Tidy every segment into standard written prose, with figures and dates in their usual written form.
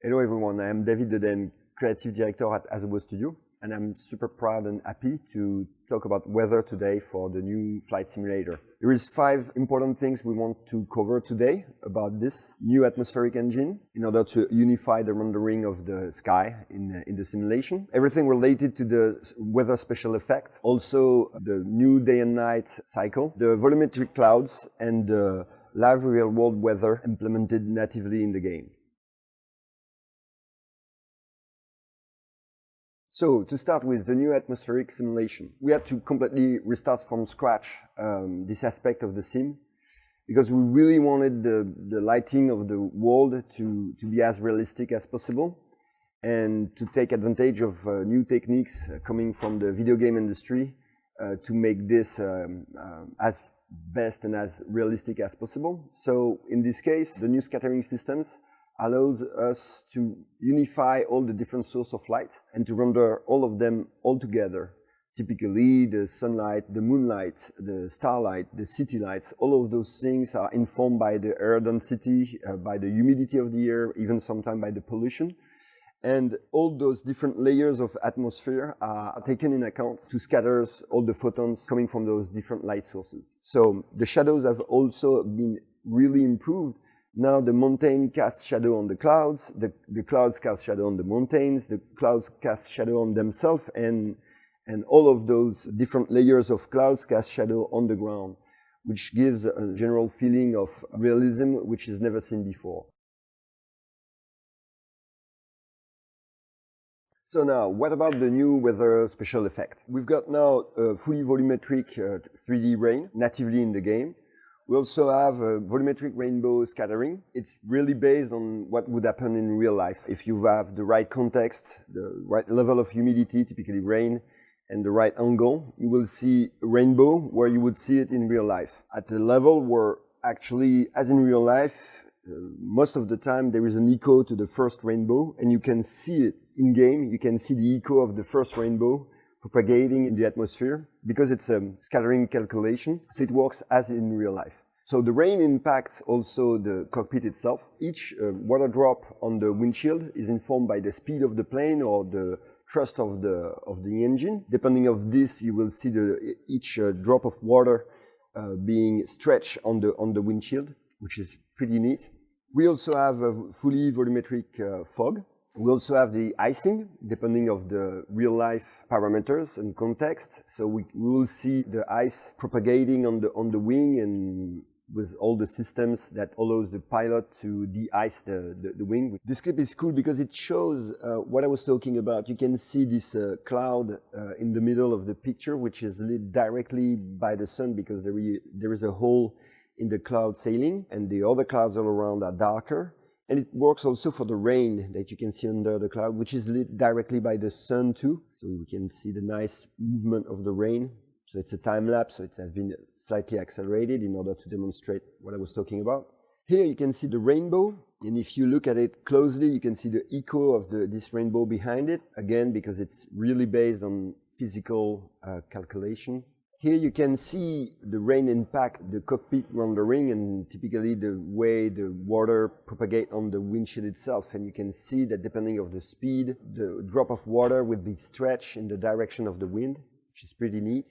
Hello everyone, I am David Deden, Creative Director at Asobo Studio, and I'm super proud and happy to talk about weather today for the new flight simulator. There is 5 important things we want to cover today about this new atmospheric engine in order to unify the rendering of the sky in the simulation. Everything related to the weather special effect, also the new day and night cycle, the volumetric clouds, and the live real-world weather implemented natively in the game. So, to start with the new atmospheric simulation, we had to completely restart from scratch this aspect of the sim, because we really wanted the lighting of the world to be as realistic as possible and to take advantage of new techniques coming from the video game industry to make this as best and as realistic as possible. So, in this case, the new scattering systems allows us to unify all the different sources of light and to render all of them all together. Typically, the sunlight, the moonlight, the starlight, the city lights, all of those things are informed by the air density, by the humidity of the air, even sometimes by the pollution. And all those different layers of atmosphere are taken in account to scatter all the photons coming from those different light sources. So the shadows have also been really improved. Now the mountain casts shadow on the clouds, the clouds cast shadow on the mountains, the clouds cast shadow on themselves, and all of those different layers of clouds cast shadow on the ground, which gives a general feeling of realism which is never seen before. So now, what about the new weather special effect? We've got now a fully volumetric 3D rain natively in the game. We also have a volumetric rainbow scattering. It's really based on what would happen in real life. If you have the right context, the right level of humidity, typically rain, and the right angle, you will see a rainbow where you would see it in real life. At the level where actually, as in real life, most of the time there is an echo to the first rainbow, and you can see it in-game. You can see the echo of the first rainbow propagating in the atmosphere, because it's a scattering calculation, so it works as in real life. So the rain impacts also the cockpit itself. Each water drop on the windshield is informed by the speed of the plane or the thrust of the engine. Depending on this, you will see each drop of water being stretched on the windshield, which is pretty neat. We also have a fully volumetric fog. We also have the icing, depending on the real-life parameters and context. So we will see the ice propagating on the wing, and with all the systems that allows the pilot to de-ice the wing. This clip is cool because it shows what I was talking about. You can see this cloud in the middle of the picture, which is lit directly by the sun, because there is a hole in the cloud ceiling, and the other clouds all around are darker. And it works also for the rain that you can see under the cloud, which is lit directly by the sun too. So we can see the nice movement of the rain. So it's a time lapse, so it has been slightly accelerated in order to demonstrate what I was talking about. Here you can see the rainbow, and if you look at it closely, you can see the echo of this rainbow behind it, again, because it's really based on physical calculation. Here you can see the rain impact the cockpit rendering, and typically the way the water propagates on the windshield itself. And you can see that depending on the speed, the drop of water will be stretched in the direction of the wind, which is pretty neat.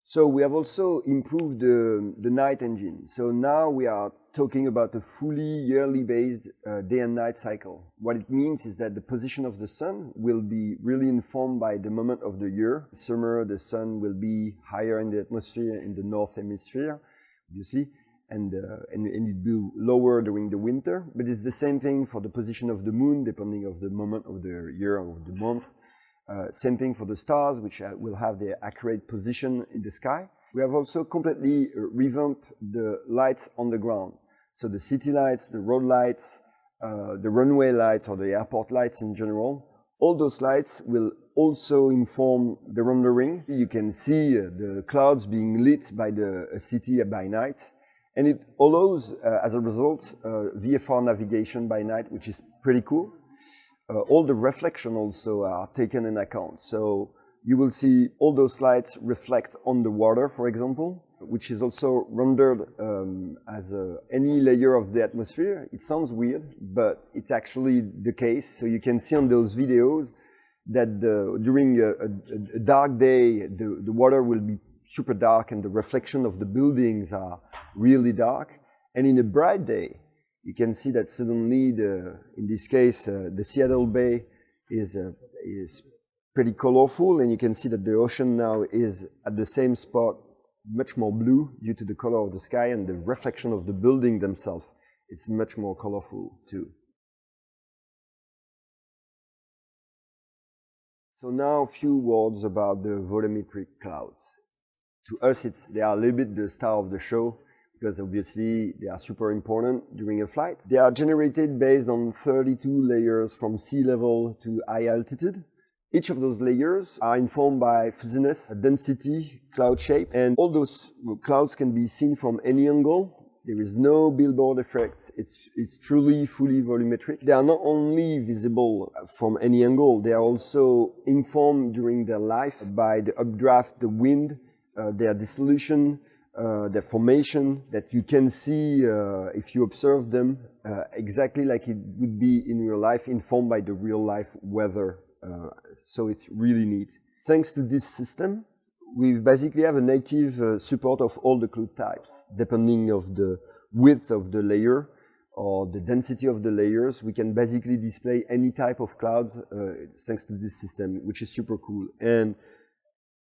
So we have also improved the night engine. So now we are talking about a fully yearly based day and night cycle. What it means is that the position of the sun will be really informed by the moment of the year. Summer, the sun will be higher in the atmosphere in the north hemisphere, obviously, and it will be lower during the winter. But it's the same thing for the position of the moon, depending on the moment of the year or the month. Same thing for the stars, which will have their accurate position in the sky. We have also completely revamped the lights on the ground. So the city lights, the road lights, the runway lights, or the airport lights in general, all those lights will also inform the rendering. You can see the clouds being lit by a city by night. And it allows, as a result, VFR navigation by night, which is pretty cool. All the reflection also are taken in account. So you will see all those lights reflect on the water, for example. which is also rendered as any layer of the atmosphere. It sounds weird, but it's actually the case. So you can see on those videos that during a dark day, the water will be super dark and the reflection of the buildings are really dark. And in a bright day, you can see that suddenly, in this case, the Seattle Bay is pretty colorful, and you can see that the ocean now is at the same spot, much more blue due to the color of the sky and the reflection of the building themselves. It's much more colorful too. So now a few words about the volumetric clouds. To us, they are a little bit the star of the show, because obviously they are super important during a flight. They are generated based on 32 layers from sea level to high altitude. Each of those layers are informed by fuzziness, density, cloud shape, and all those clouds can be seen from any angle. There is no billboard effect. It's truly fully volumetric. They are not only visible from any angle, they are also informed during their life by the updraft, the wind, their dissolution, their formation, that you can see if you observe them exactly like it would be in real life, informed by the real life weather. So it's really neat. Thanks to this system, we basically have a native support of all the cloud types. Depending of the width of the layer or the density of the layers, we can basically display any type of clouds thanks to this system, which is super cool. And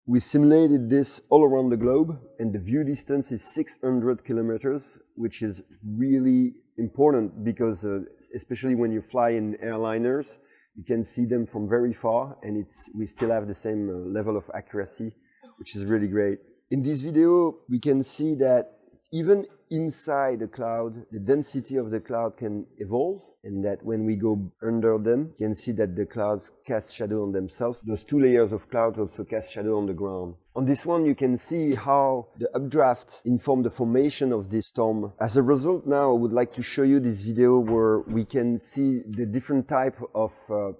we simulated this all around the globe, and the view distance is 600 kilometers, which is really important because especially when you fly in airliners, you can see them from very far, and we still have the same level of accuracy, which is really great. In this video, we can see that even inside the cloud, the density of the cloud can evolve, and that when we go under them, you can see that the clouds cast shadow on themselves. Those two layers of clouds also cast shadow on the ground. On this one, you can see how the updraft informed the formation of this storm. As a result, now I would like to show you this video where we can see the different type of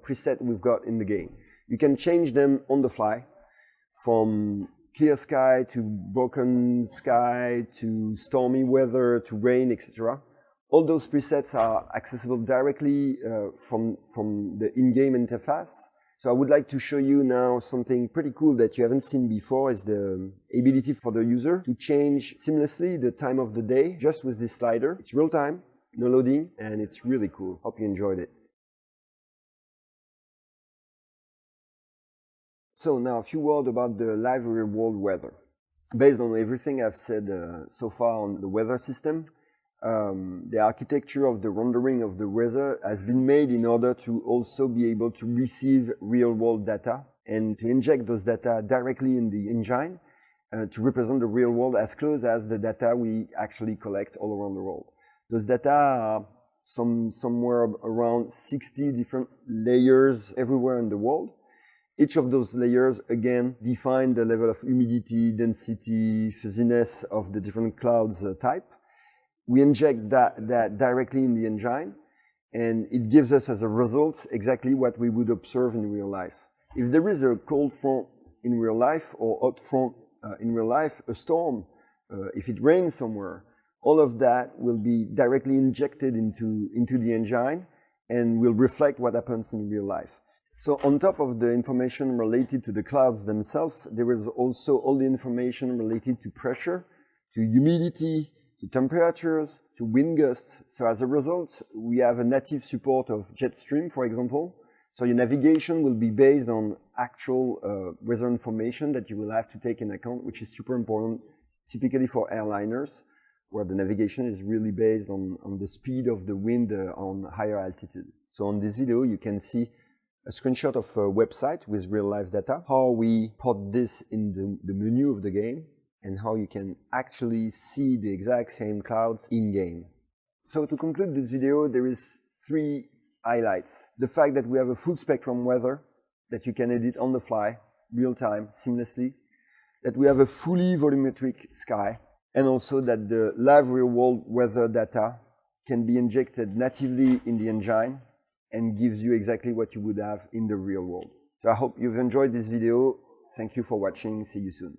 preset we've got in the game. You can change them on the fly, from clear sky to broken sky to stormy weather to rain, etc. All those presets are accessible directly from the in-game interface. So I would like to show you now something pretty cool that you haven't seen before, is the ability for the user to change seamlessly the time of the day just with this slider. It's real time, no loading, and it's really cool. Hope you enjoyed it. So now a few words about the live real world weather. Based on everything I've said so far on the weather system, the architecture of the rendering of the weather has been made in order to also be able to receive real-world data and to inject those data directly in the engine to represent the real world as close as the data we actually collect all around the world. Those data are somewhere around 60 different layers everywhere in the world. Each of those layers, again, define the level of humidity, density, fuzziness of the different clouds type. We inject that directly in the engine, and it gives us as a result exactly what we would observe in real life. If there is a cold front in real life or hot front in real life, a storm, if it rains somewhere, all of that will be directly injected into the engine and will reflect what happens in real life. So on top of the information related to the clouds themselves, there is also all the information related to pressure, to humidity, to temperatures, to wind gusts. So as a result, we have a native support of jet stream, for example. So your navigation will be based on actual weather information that you will have to take in account, which is super important, typically for airliners, where the navigation is really based on the speed of the wind on higher altitude. So on this video, you can see a screenshot of a website with real-life data, how we put this in the menu of the game, and how you can actually see the exact same clouds in-game. So to conclude this video, there is 3 highlights. The fact that we have a full spectrum weather that you can edit on the fly, real-time, seamlessly. That we have a fully volumetric sky, and also that the live real-world weather data can be injected natively in the engine and gives you exactly what you would have in the real world. So I hope you've enjoyed this video. Thank you for watching. See you soon.